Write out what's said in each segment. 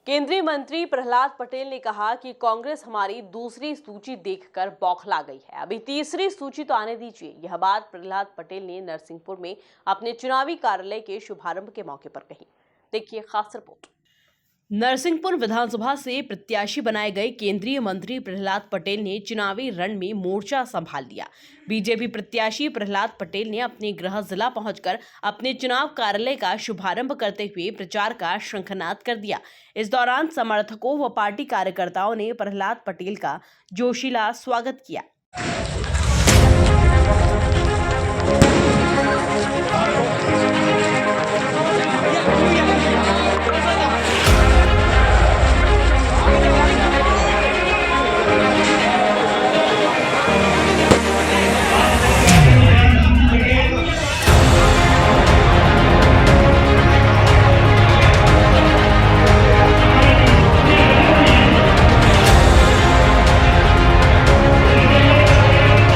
केंद्रीय मंत्री प्रहलाद पटेल ने कहा कि कांग्रेस हमारी दूसरी सूची देखकर बौखला गई है, अभी तीसरी सूची तो आने दीजिए। यह बात प्रहलाद पटेल ने नरसिंहपुर में अपने चुनावी कार्यालय के शुभारंभ के मौके पर कही। देखिए खास रिपोर्ट। नरसिंहपुर विधानसभा से प्रत्याशी बनाए गए केंद्रीय मंत्री प्रहलाद पटेल ने चुनावी रण में मोर्चा संभाल लिया। बीजेपी प्रत्याशी प्रहलाद पटेल ने अपने गृह जिला पहुंचकर अपने चुनाव कार्यालय का शुभारंभ करते हुए प्रचार का शंखनाद कर दिया। इस दौरान समर्थकों व पार्टी कार्यकर्ताओं ने प्रहलाद पटेल का जोशीला स्वागत किया।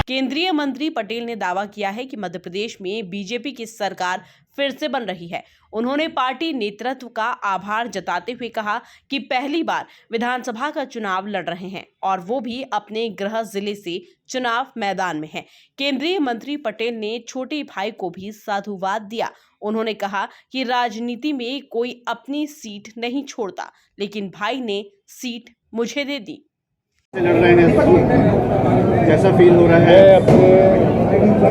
केंद्रीय मंत्री पटेल ने दावा किया है कि मध्य प्रदेश में बीजेपी की सरकार फिर से बन रही है। उन्होंने पार्टी नेतृत्व का आभार जताते हुए कहा कि पहली बार विधानसभा का चुनाव लड़ रहे हैं और वो भी अपने गृह जिले से चुनाव मैदान में हैं। केंद्रीय मंत्री पटेल ने छोटे भाई को भी साधुवाद दिया। उन्होंने कहा कि राजनीति में कोई अपनी सीट नहीं छोड़ता, लेकिन भाई ने सीट मुझे दे दी। लड़ रहे हैं, कैसा फील हो रहा है? मैं अपने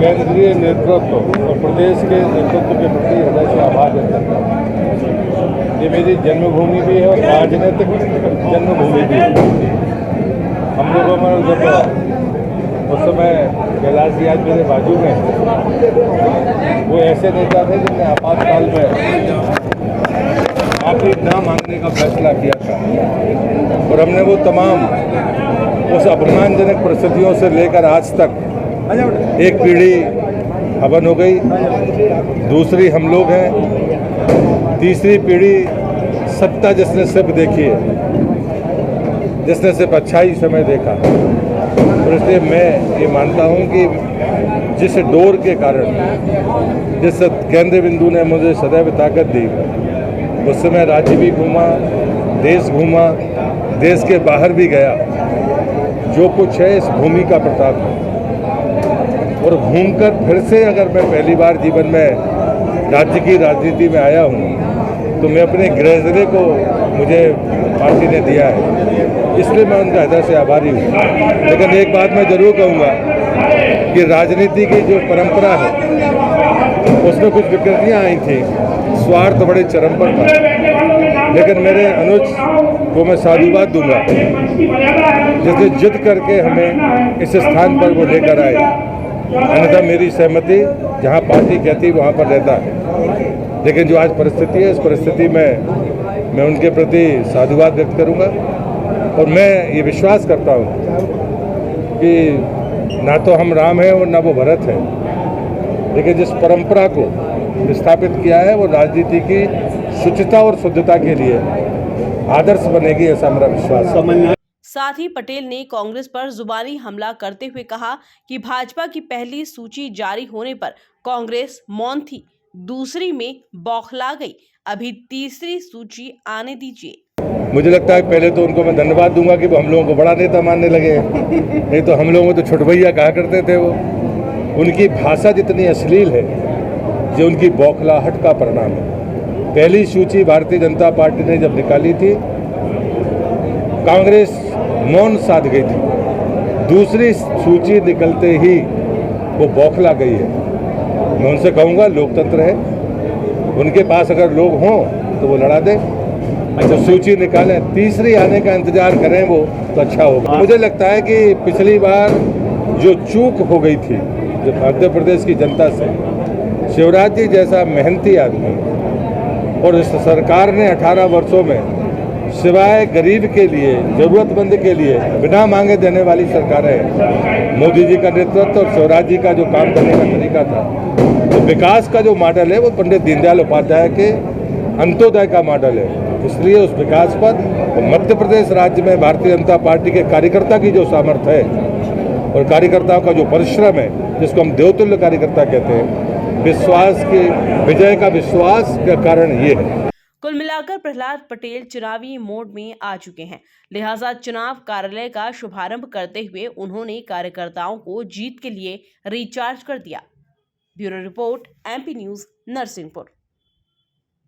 केंद्रीय नेतृत्व और प्रदेश के नेतृत्व के प्रति हृदय से आभार व्यक्त करता हूँ। ये मेरी जन्मभूमि भी है और राजनीतिक जन्मभूमि भी है। हम लोगों में जब उस समय कैलाश जी आज मेरे बाजू में वो ऐसे नेता थे जिन्होंने आपातकाल में माफी न मांगने का फैसला किया था और हमने वो तमाम उस अपमानजनक परिस्थितियों से लेकर आज तक एक पीढ़ी हवन हो गई, दूसरी हम लोग हैं, तीसरी पीढ़ी सत्ता जिसने सिर्फ देखी है, जिसने सिर्फ अच्छा ही समय देखा। और इसलिए मैं ये मानता हूँ कि जिस डोर के कारण, जिस केंद्र बिंदु ने मुझे सदैव ताकत दी, उस समय राज्य भी घूमा, देश घूमा, देश के बाहर भी गया। जो कुछ है इस भूमि का प्रताप है और घूमकर फिर से अगर मैं पहली बार जीवन में राज्य की राजनीति में आया हूँ तो मैं अपने गृह जिले को मुझे पार्टी ने दिया है, इसलिए मैं उनका हृदय से आभारी हूँ। लेकिन एक बात मैं जरूर कहूँगा कि राजनीति की जो परंपरा है उसमें कुछ विकृतियाँ आई थी, स्वार्थ बड़े चरम पर था। लेकिन मेरे अनुज को मैं साधुवाद दूंगा जिसने जिद करके हमें इस स्थान पर वो लेकर आए। अन्यथा मेरी सहमति जहां पार्टी कहती वहां पर रहता है, लेकिन जो आज परिस्थिति है, इस परिस्थिति में मैं उनके प्रति साधुवाद व्यक्त करूंगा। और मैं ये विश्वास करता हूं कि ना तो हम राम हैं और ना वो भरत हैं, लेकिन जिस परंपरा को स्थापित किया है वो राजनीति की शुचिता और शुद्धता के लिए आदर्श बनेगी, ऐसा मेरा विश्वास है। साथ ही पटेल ने कांग्रेस पर जुबानी हमला करते हुए कहा कि भाजपा की पहली सूची जारी होने पर कांग्रेस मौन थी, दूसरी में बौखला गई, अभी तीसरी सूची आने दीजिए। मुझे लगता है पहले तो उनको मैं धन्यवाद दूंगा कि वो हम लोगों को बड़ा नेता मानने लगे हैं। नहीं तो हम लोगों को तो छुटभैया कहा करते थे। वो उनकी भाषा जितनी अश्लील है, जो उनकी बौखलाहट का परिणाम है। पहली सूची भारतीय जनता पार्टी ने जब निकाली थी, कांग्रेस मौन साध गई थी। दूसरी सूची निकलते ही वो बौखला गई है। मैं उनसे कहूँगा लोकतंत्र है, उनके पास अगर लोग हों तो वो लड़ा दें, तो सूची निकालें, तीसरी आने का इंतजार करें वो तो अच्छा होगा। मुझे लगता है कि पिछली बार जो चूक हो गई थी जो मध्य प्रदेश की जनता से, शिवराज जी जैसा मेहनती आदमी और इस सरकार ने 18 वर्षों में सिवाय गरीब के लिए, जरूरतमंद के लिए बिना मांगे देने वाली सरकारें, मोदी जी का नेतृत्व और शिवराज जी का जो काम करने का तरीका था, तो विकास का जो मॉडल है वो पंडित दीनदयाल उपाध्याय के अंत्योदय का मॉडल है। इसलिए उस विकास पर मध्य प्रदेश राज्य में भारतीय जनता पार्टी के कार्यकर्ता की जो सामर्थ्य है और कार्यकर्ताओं का जो परिश्रम है, जिसको हम देवतुल्य कार्यकर्ता कहते हैं, विश्वास के विजय का विश्वास का कारण ये है। कुल मिलाकर प्रहलाद पटेल चुनावी मोड में आ चुके हैं, लिहाजा चुनाव कार्यालय का शुभारंभ करते हुए उन्होंने कार्यकर्ताओं को जीत के लिए रिचार्ज कर दिया। Bureau report, MP news, Narsinghpur.